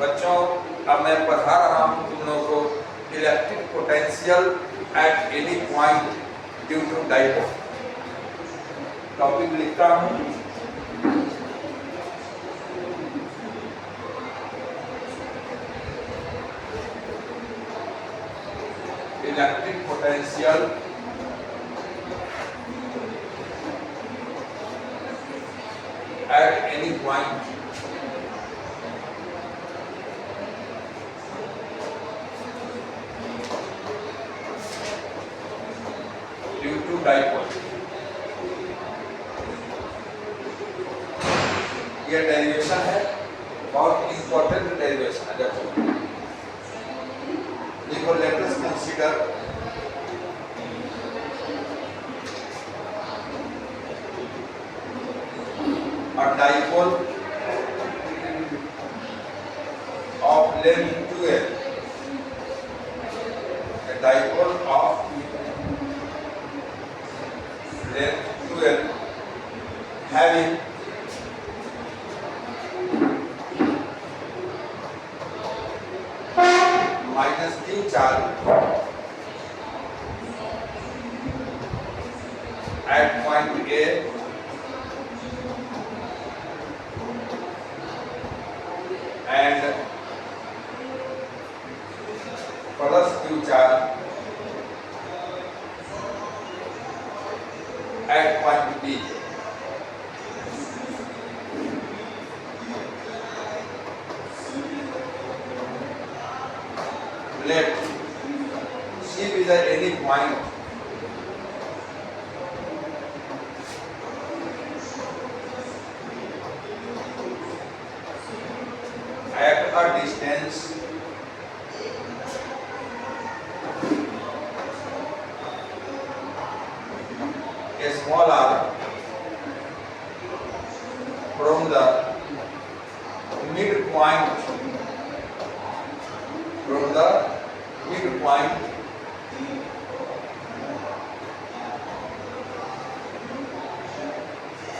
बच्चों अब मैं पढ़ा रहा हूँ तुम लोगों को electric potential at any point due to dipole. Topic लिखता हूँ, electric potential at any point due to dipole. ये डेरिवेशन है, बहुत इंपॉर्टेंट डेरिवेशन है। देखो, let us consider a dipole of length 2l, a dipole of length 2l having minus q charge at point A and plus q charge at point B. Let C be the any point at a distance small r from the midpoint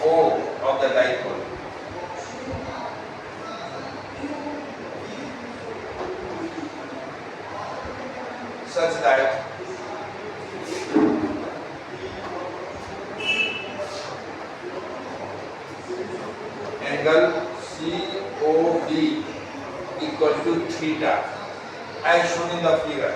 O of the dipole such that angle COD equal to theta as shown in the figure.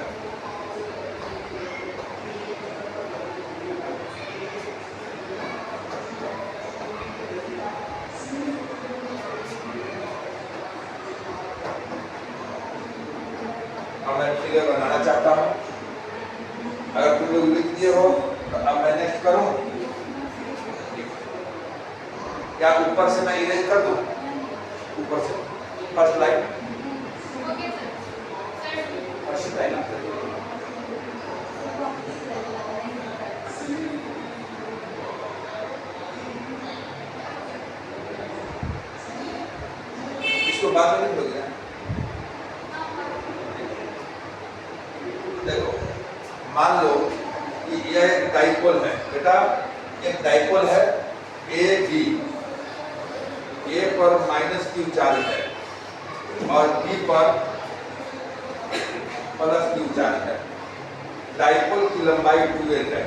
अब मैं figure बनाना चाहता हूँ, अगर तुम लोग लिख दिए हो तो अब मैं नेक्स्ट करूँ या ऊपर से मैं इरेज कर दूँ? ऊपर से फर्स्ट लाइन, फर्स्ट लाइन इसको बाद में लिखोगे। देखो, मान लो कि यह एक डाइपोल है बेटा, एक डाइपोल है ए बी, ए पर माइनस क्यू चार्ज है और बी पर प्लस क्यू चार्ज है। डाइपोल की लंबाई 2l है।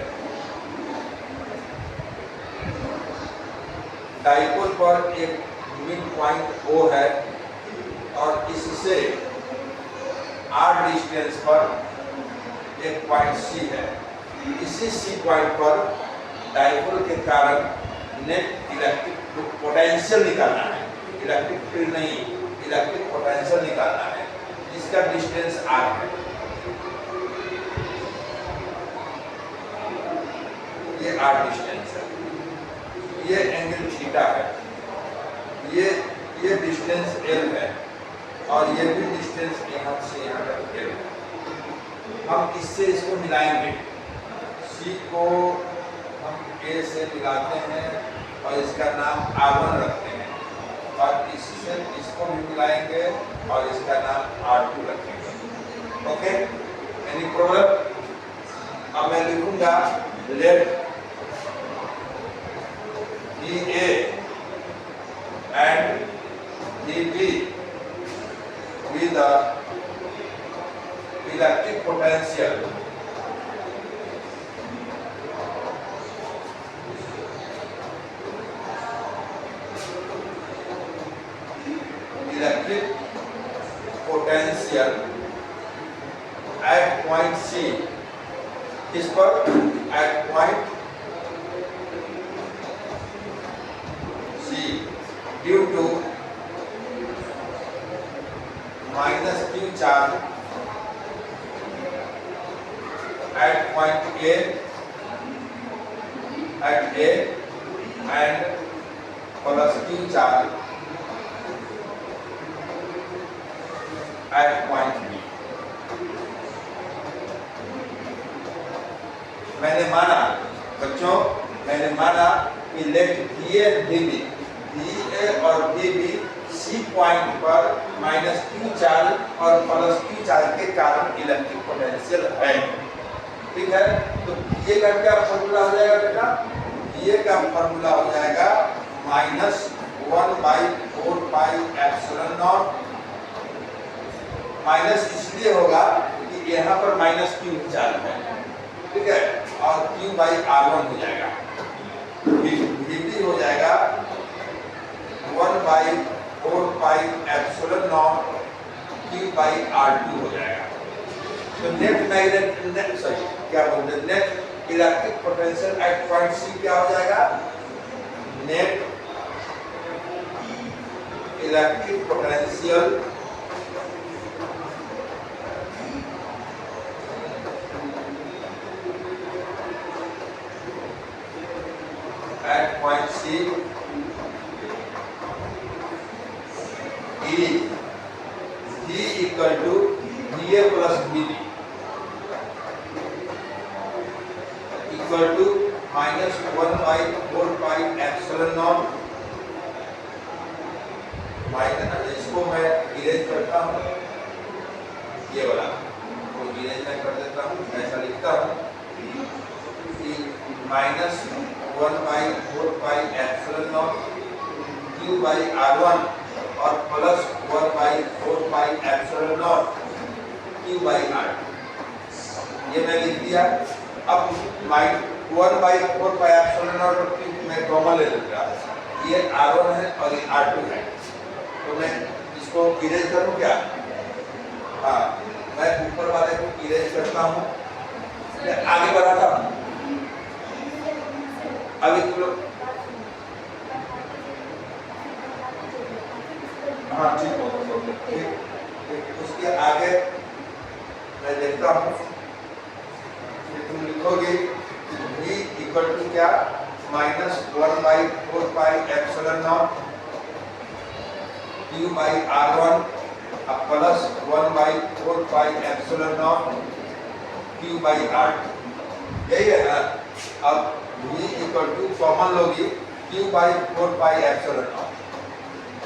डाइपोल पर एक मिड पॉइंट O है और इससे r डिस्टेंस पर एक पॉइंट C है। इसी C पॉइंट पर डाइपोल के कारण नेट इलेक्ट्रिक पोटेंशियल निकालना है। इलेक्ट्रिक फील्ड नहीं, इलेक्ट्रिक पोटेंशियल निकालना है, जिसका डिस्टेंस r है। ये r डिस्टेंस है, ये एंगल थीटा है, ये डिस्टेंस l है और ये भी डिस्टेंस यहाँ से यहाँ तक l है। हम इससे इसको मिलाएंगे, C को हम A से मिलाते हैं और इसका नाम R1 रखते हैं और इससे इसको भी मिलाएंगे और इसका नाम R2 रखेंगे। Okay, any problem? अब मैं लिखूंगा let DA and DB the electric potential at point C, इस पर at point C due to minus Q charge at point A and plus Q charge at point B. मैंने माना बच्चों, मैंने माना कि लेट DA DB, DA और DB C point पर माइनस Q चार्ज और प्लस Q चार्ज के कारण इलेक्ट्रिक पोटेंशियल है। ठीक है, तो DA का क्या फॉर्मूला हो जाएगा बेटा? DA का फॉर्मूला हो जाएगा minus 1/4 pi epsilon not. Minus इसलिए होगा कि यहाँ पर माइनस Q चार्ज है, ठीक है, और Q बाई R1 हो जाएगा। VB हो जाएगा 1/4 पाई epsilon not Q by R2 हो जाएगा। तो क्या बोलते हैं, net electric potential eight point C क्या हो जाएगा? Net electric potential at point C is D equal to DA plus BD equal to minus 1/4 pi epsilon naught minus, इसको मैं इरेज करता हूँ, ये वाला को इरेज मैं कर देता हूँ, ऐसा लिखता हूँ कि minus 1/4 pi epsilon not Q by R1 और plus 1/4 pi epsilon not Q by R2, ये मैं लिख दिया। अब 1/4 पाई एप्सिलॉन नॉट मैं कॉमन ले लूँगा, ये R1 है और ये R2 है, तो मैं इसको इरेज करूँ क्या? हाँ, मैं ऊपर वाले को इरेज करता हूँ, आगे बढ़ाता हूँ। अभी तुम लोग हाँ ठीक हो, उसके आगे मैं देखता हूँ कि तुम लिखोगे V इक्वल टू क्या? Minus 1/4 pi epsilon not Q by R1 अब plus 1/4 pi epsilon not Q by R2, यही है ना? अब V इक्वल टू कॉमन लोगी Q by 4 pi epsilon not,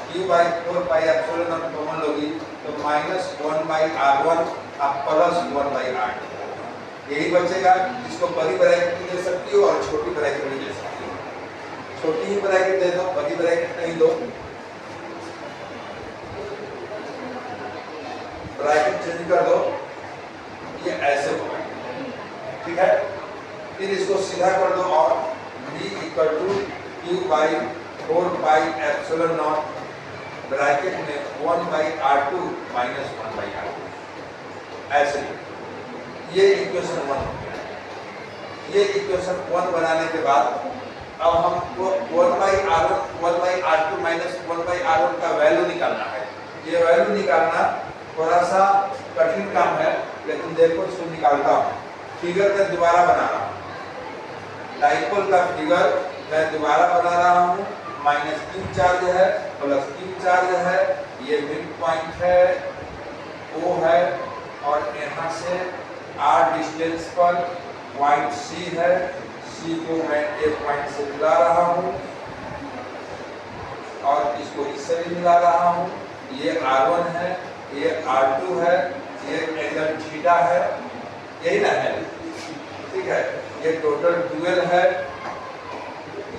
Q by 4 pi epsilon not common लोगी तो minus 1/R1 अब plus 1/R2, यही बचेगा। इसको बड़ी ब्रैकेट में दे सकती हो और छोटी ब्रैकेट में दे सकती हो। छोटी ही ब्रैकेट दे दो, बड़ी ब्रैकेट नहीं दो, ब्रैकेट चेंज कर दो, ये ऐसे होगा, ठीक है। फिर इसको सीधा कर दो और V equal to Q by 4 pi epsilon naught bracket में 1/R2 माइनस 1/R2, ऐसे ये इक्वेशन 1 हो गया। ये इक्वेशन 1 बनाने के बाद अब हमको 1/R2 माइनस 1/R1 का वैल्यू निकालना है। ये वैल्यू निकालना थोड़ा सा कठिन काम है, लेकिन देखो इसको निकालता हूँ। फिगर में दोबारा बना रहा हूँ, डाइपोल का फिगर मैं दोबारा बना रहा हूँ। माइनस Q चार्ज है, प्लस Q चार्ज है, ये मिड पॉइंट है, O है, और यहाँ से R डिस्टेंस पर पॉइंट C है। C को मैं A पॉइंट से मिला रहा हूँ और इसको इससे भी मिला रहा हूँ। ये R1 है, ये R2 है, ये एंगल थीटा है, यही ना है, ठीक है। ये टोटल 12 है,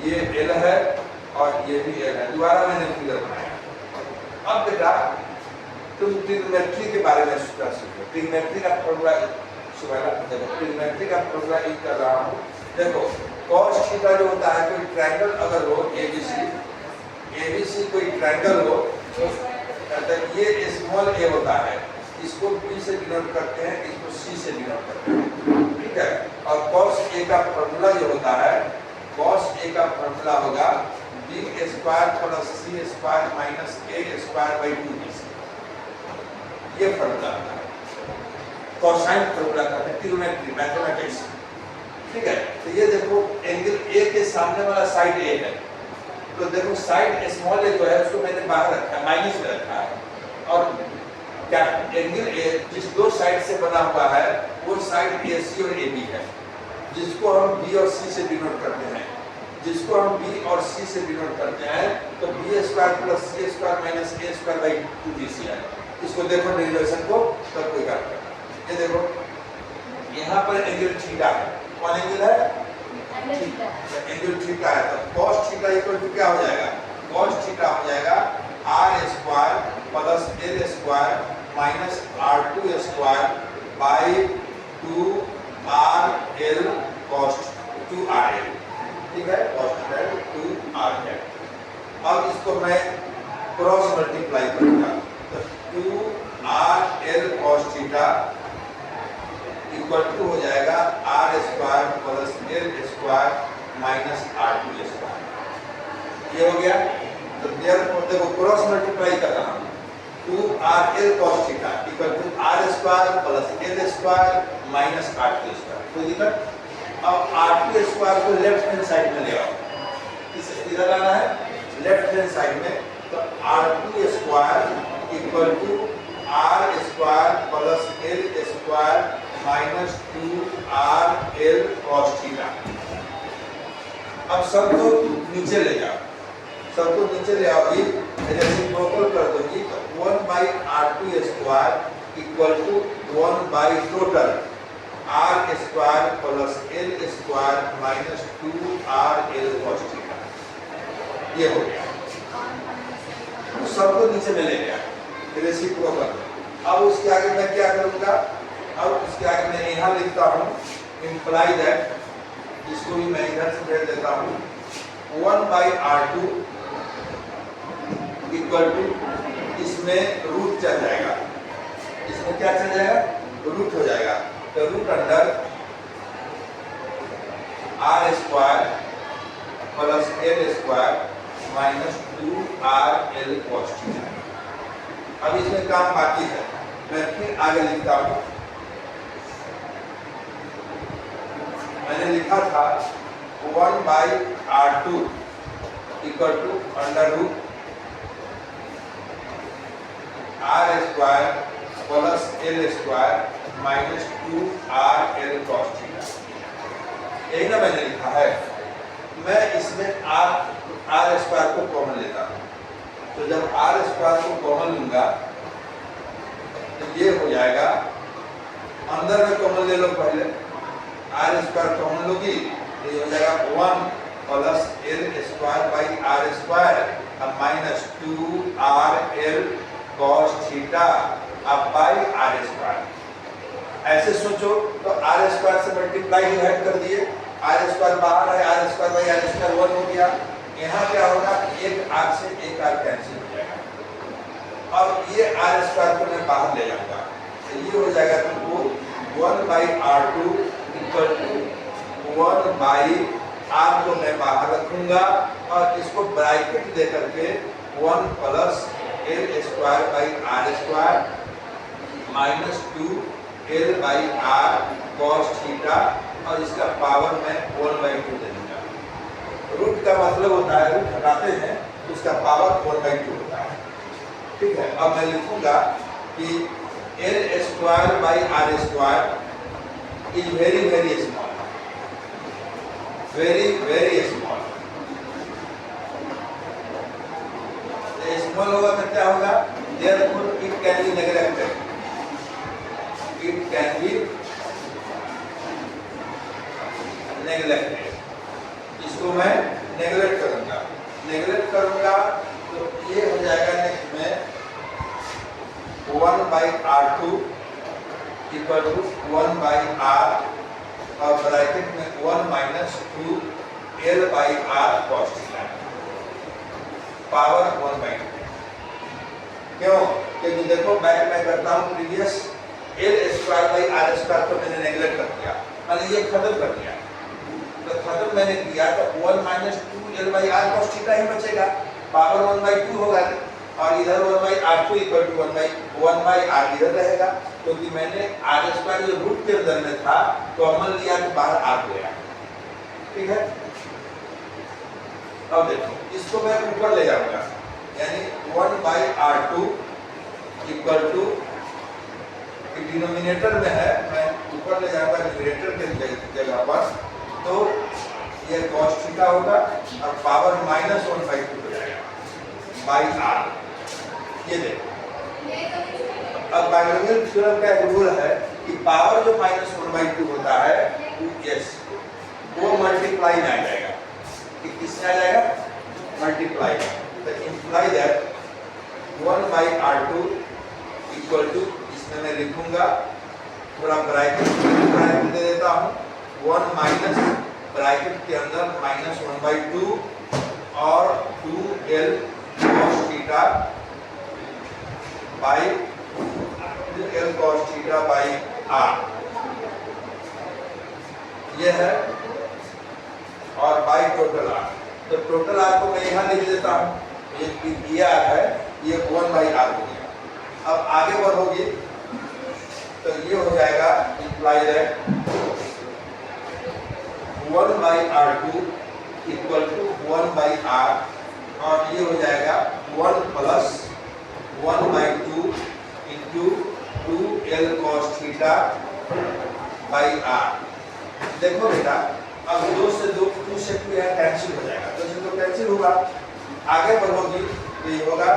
ये L है और ये भी L है। दोबारा मैंने फिगर बनाया। अब बेटा तुम तुम ट्रिग्नोमेट्री के बारे में सीखो। ट्रिग्नोमेट्री का फॉर्मूला ट्रिग्नोमेट्री का फॉर्मूला यूज कर रहा हूँ। देखो cos थीटा जो होता है, कोई ट्रायंगल अगर हो ABC कोई ट्रायंगल हो तो ये स्मॉल a होता है, इसको B से डिनोट करते हैं, इसको C से डिनोट करते हैं, ठीक है। और cos A का फॉर्मूला जो होता है, cos A का फॉर्मूला होगा b square plus c square minus a square by 2bc। ये फॉर्मूला होता है, कोसाइन फॉर्मूला का है, ट्रिग्नोमेट्री मैथमेटिक्स, ठीक है। तो ये देखो एंगल A के सामने वाला साइड A है, तो देखो साइड स्मॉल a जो है उसको मैंने बाहर रखा है, माइनस में रखा है, और क्या एंगल A जिस दो साइड से बना हुआ है वो साइड AC और AB है, जिसको हम B और C से डिनोट करते हैं। जिसको हम B और C से डिनोट करते हैं तो b square plus c square minus a square by 2bc है। इसको देखो डेरिवेशन को, तब कोई काम करना। ये देखो यहाँ पर एंगल थीटा है, कौन एंगल है? एंगल थीटा है, तो cos थीटा इक्वल टू क्या हो जाएगा? cos थीटा हो जाएगा r square plus l square minus r2 square by 2rl cos 2rl, ठीक है, cos थीटा 2r है। अब इसको मैं क्रॉस मल्टीप्लाई करूंगा, तो 2rl cos theta equal to हो जाएगा r square plus l square minus r2 square. ये हो गया, तो देयरफॉर देखो क्रॉस मल्टीप्लाई कर रहा हूं, 2rl cos theta equal to r square plus l square minus r2 square. कोई दिक्कत? अब r2 स्क्वायर को लेफ्ट हैंड साइड में ले आओ, इधर लाना है लेफ्ट हैंड साइड में, तो r2 square equal to r square plus l square minus 2rl cos theta. अब सबको नीचे ले जाओ, सबको नीचे ले आओगी, रेसिप्रोकल कर दोगी तो 1 by r2 square equal to 1 by total r square plus l square minus 2rl cos theta. ये हो गया, तो सबको नीचे में ले गया रेसिप्रोकल। अब उसके आगे मैं क्या करूंगा? अब उसके आगे मैं यहाँ लिखता हूँ इम्प्लाई दैट, इसको भी मैं इधर से भेज देता हूँ 1 बाई r2 इक्वल टू, इसमें रूट चल जाएगा, इसमें क्या चल जाएगा? रूट हो जाएगा, तो root under r square plus l square minus 2rl cos theta. अब इसमें काम बाकी है, मैं फिर आगे लिखता हूँ। मैंने लिखा था 1 by r2 equal to under root r square plus l square minus 2rl cos theta. यही ना मैंने लिखा है। मैं इसमें r स्क्वायर को कॉमन लेता हूँ, तो जब r स्क्वायर को कॉमन लूंगा तो ये हो जाएगा, अंदर में कॉमन ले लो पहले, r स्क्वायर कॉमन लोगी तो ये हो जाएगा 1 plus l square by r square अब माइनस 2rl cos थीटा अब बाई r स्क्वायर। ऐसे सोचो तो r स्क्वायर से मल्टीप्लाई डिवाइड कर दिए, r स्क्वायर बाहर है, r square by r square 1 हो गया। यहाँ क्या होगा? एक r से एक r कैंसिल हो जाएगा। अब ये r स्क्वायर को मैं बाहर ले जाऊंगा, तो ये हो जाएगा तुमको 1 by r2 equal to 1 by r को मैं बाहर रखूंगा और इसको ब्रैकेट दे करके 1 plus l square by r square minus 2l by r cos theta, और इसका पावर में 1 बाई 2 दे दूंगा। रूट का मतलब होता है, रूट हटाते हैं तो उसका पावर 1 बाई 2 होता है, ठीक है। अब मैं लिखूंगा कि l square by r square is very very small, very very small. Small होगा तो क्या होगा? Therefore it can be neglected, it can be neglected. इसको मैं नेग्लेक्ट करूंगा, नेग्लेक्ट करूंगा तो ये हो जाएगा नेक्स्ट में 1 by R2 equal to 1 by R और ब्रैकेट में 1 minus 2 L by R cos theta power 1 by 2। क्यों? क्योंकि देखो बैक में करता हूँ previous L square by are square को मैंने नेगलेक्ट कर दिया, मैंने ये खत्म कर दिया। तो खत्म मैंने किया तो 1 minus 2 L by R cos theta ही बचेगा, पावर 1 बाई 2 होगा और इधर 1 by R to equal to 1 by R इधर रहेगा, क्योंकि मैंने आर स्क्वायर जो रूट के अंदर में था कॉमन लिया तो बाहर आ गया। ठीक है, अब देखो इसको मैं ऊपर ले जाऊंगा, यानी 1 by R2 equal to denominator में है, मैं ऊपर ले जाऊंगा न्यूमरेटर के जगह पर, तो ये cos थीटा होगा और पावर माइनस 1 बाई 2 हो जाएगा बाई R। ये देखो अब बाइनोमियल थ्योरम का एक रूल है कि पावर जो माइनस 1 बाई 2 होता है यस वो मल्टीप्लाई में आ जाएगा, कि किसमें आ जाएगा? मल्टीप्लाई। तो imply that 1 by R2 equal to, इसमें मैं लिखूंगा थोड़ा ब्रैकेट दे देता हूँ, 1 माइनस ब्रैकेट के अंदर माइनस 1 बाई 2 और 2L cos theta by 2L cos theta by R ये है, और बाई टोटल R। तो टोटल R को मैं यहाँ लिख देता हूँ, ये R है, ये 1 बाई R हो गया। अब आगे बढ़ोगे तो ये हो जाएगा imply that 1 by R2 equal to 1 by R और ये हो जाएगा 1 plus 1 by 2 into 2L cos theta by R। देखो बेटा अब 2 से 2 कैंसिल हो जाएगा, 2 से 2 कैंसिल होगा, आगे बढ़ोगी तो ये होगा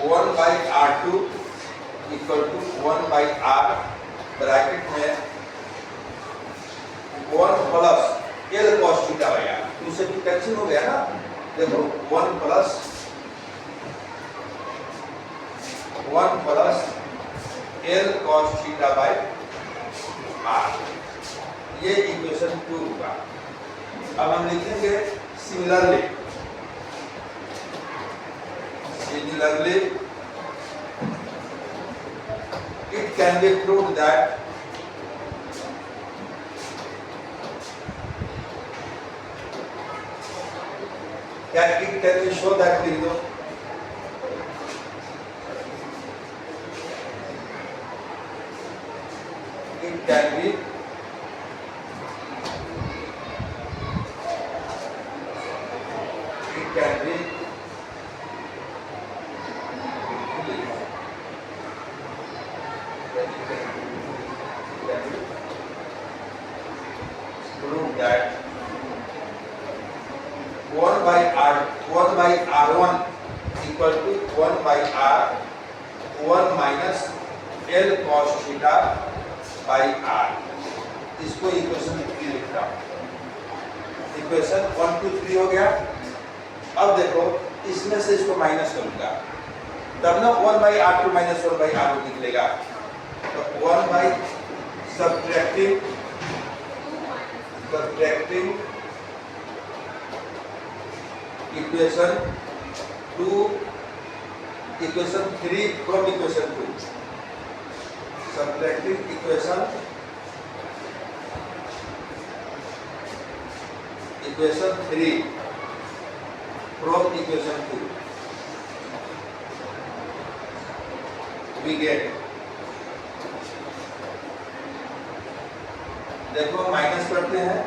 1 by R2 equal to 1 by R bracket में 1 plus L cos theta by R, 2 से 2 कैंसिल हो गया ना। देखो 1 plus L cos theta by R, ये इक्वेशन 2 होगा। अब हम लिखेंगे similarly it can be proved that it can be shown that it can be prove that 1 by R1 equal to 1 by R 1 minus L cos theta by R। इसको equation 3 लिख रहा हूँ। Equation 1 2 3 हो गया। अब देखो इसमें से इसको माइनस करूंगा तब ना 1 by R2 minus 1 by R1 निकलेगा। तो 1 by subtracting equation 2 equation 3 from equation 2, subtracting equation 3 from equation 2 we get, देखो माइनस करते हैं,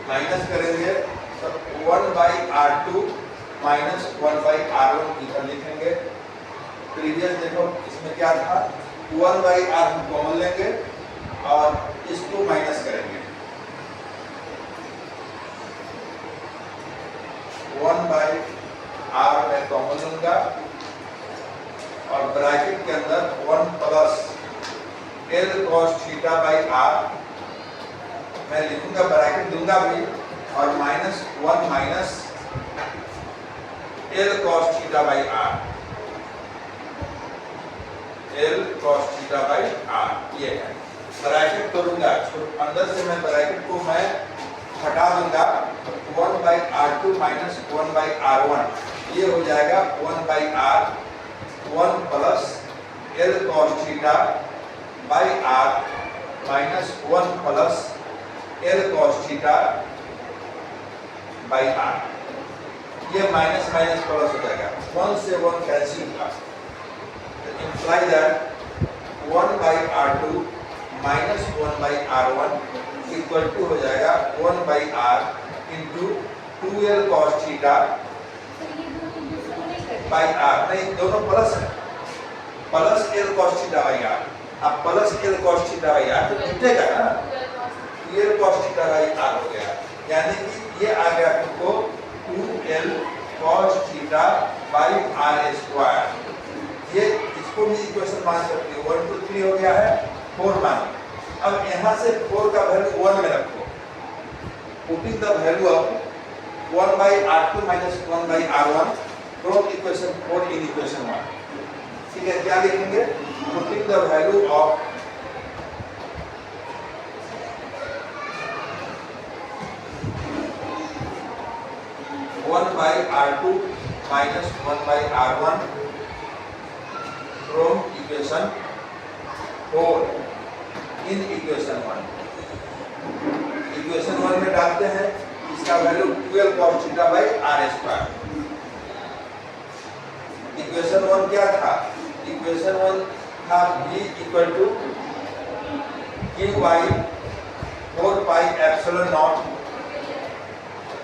माइनस करेंगे तो 1 by R2 minus 1 by R1 इधर लिखेंगे। प्रीवियस देखो इसमें क्या था, 1 बाई R2 कॉमन लेंगे और इसको माइनस करेंगे, 1 बाई R में कॉमन लूंगा और ब्रैकेट के अंदर 1 plus L cos theta by R मैं लिखूंगा, ब्रैकेट दूंगा भी और minus 1 minus L cos theta by R, L cos theta by R ये है। ब्रैकेट करूंगा, अंदर से मैं ब्रैकेट को मैं हटा दूंगा, 1 by R2 minus 1 by R1 ये हो जाएगा 1 by R1 plus L cos theta by R minus 1 plus L cos theta by R। ये माइनस माइनस प्लस हो जाएगा, 1 से 1 कैंसिल होगा, तो imply that 1 by R2 minus 1 by R1 equal to हो जाएगा 1 by R into 2L cos theta by R। नहीं, दोनों प्लस है, plus L cos theta by R। अब plus L cos theta by R तो जीतेगा ना, L cos theta by R हो गया, यानी कि ये आ गया तुमको 2L cos theta by R square. ये इसको भी इक्वेशन मान सकते हो, 1 2 3 हो गया है, 4 मान। अब यहाँ से 4 का वैल्यू 1 में रखो, putting the value of 1 by R2 minus 1 by R1 from equation 4 in equation 1। ठीक है, क्या लिखेंगे, putting the value of 1 by R2 minus 1 by R1 from equation 4 in equation 1। Equation 1 में डालते हैं, इसका value 12 cos theta by R square. Equation 1 क्या था, इक्वेशन 1 था V equal to Q by 4 pi epsilon naught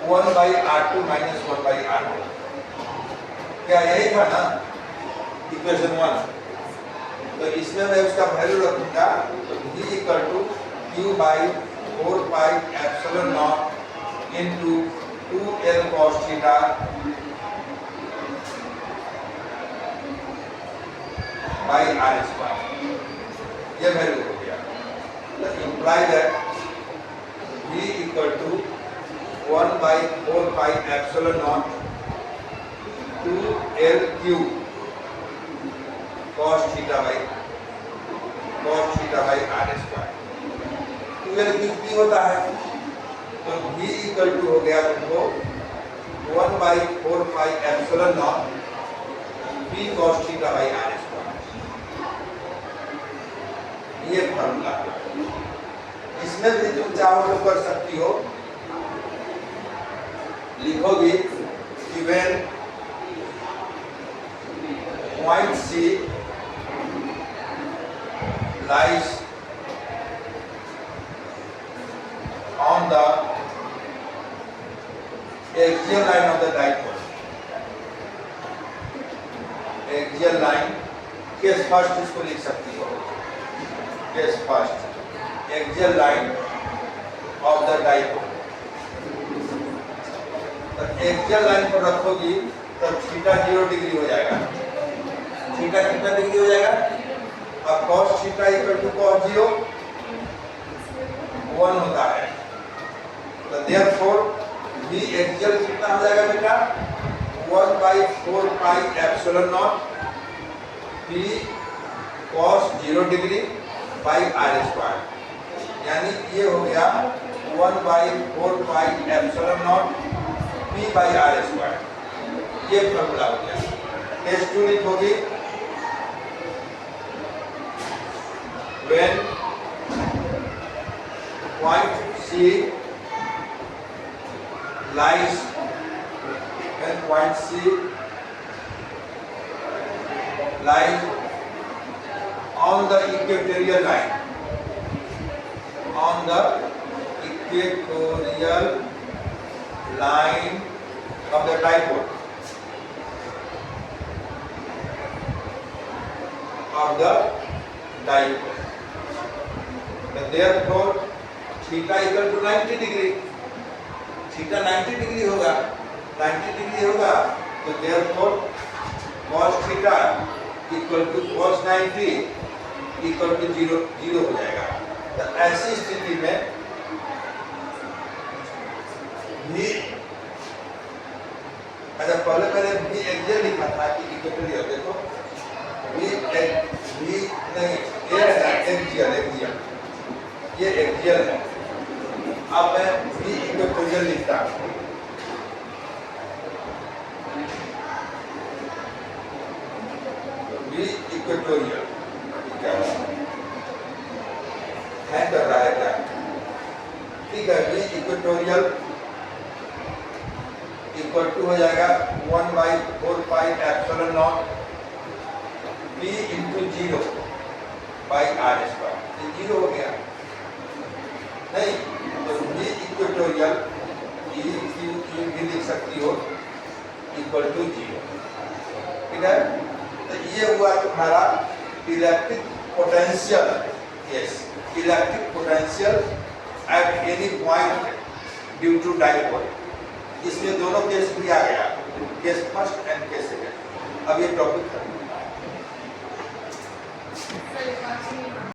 1 by R2 minus 1 by R1। क्या यही था ना इक्वेशन 1? तो इसमें मैं उसका वैल्यू रखूंगा, तो V equal to Q by 4 pi epsilon naught into 2L cos theta by R square, ये वैल्यू हो गया। तो imply that V equal to 1 by 4 pi epsilon naught 2L cube cos theta by R square. 2L cube भी होता है, तो V equal to हो गया तुमको 1 by 4 pi epsilon naught P cos theta by R square. ये formula, इसमें भी तुम चाहो तो कर सकती हो, लिखोगे कि when point C lies on the axial line of the dipole, axial line, case first इसको लिख सकती हो, case first, axial line of the dipole। Axial line पर रखोगी तो थीटा 0 डिग्री हो जाएगा। थीटा कितना डिग्री हो जाएगा, अब cos theta equal to cos 0 1 होता है, तो देयरफॉर V एक्सियल कितना हो जाएगा बेटा, 1 by 4 pi epsilon naught P cos 0 degree by R square, यानी ये हो गया 1 by 4 pi epsilon naught P by R square. ये फॉर्मूला हो गया। टेस्ट 2 लिखोगी, when point C lies on the equatorial line, on the equatorial line of the dipole, and therefore theta equal to 90 degree, theta 90 degree होगा, 90 degree होगा, तो therefore cos theta equal to cos 90 equal to 0 हो जाएगा। तो ऐसी स्थिति में अच्छा पहले मैंने भी एक्सियल लिखा था कि इक्वेटोरियल, देखो भी नहीं ये है एक्सियल, ये एक्सियल है। अब मैं भी इक्वेटोरियल लिखता हूँ, भी इक्वेटोरियल क्या है कर रहा है क्या, ठीक है। भी इक्वेटोरियल इक्वल टू हो जाएगा 1/4 epsilon naught b into 0 by are square, ये 0 हो गया नहीं, तो b इक्वेटोरियल भी लिख सकती हो इक्वल टू 0, ठीक है। तो ये हुआ तुम्हारा electric potential, yes electric potential at any point due to dipole. इसमें दोनों केस भी आ गया, case first and case second. अब ये टॉपिक खत्म।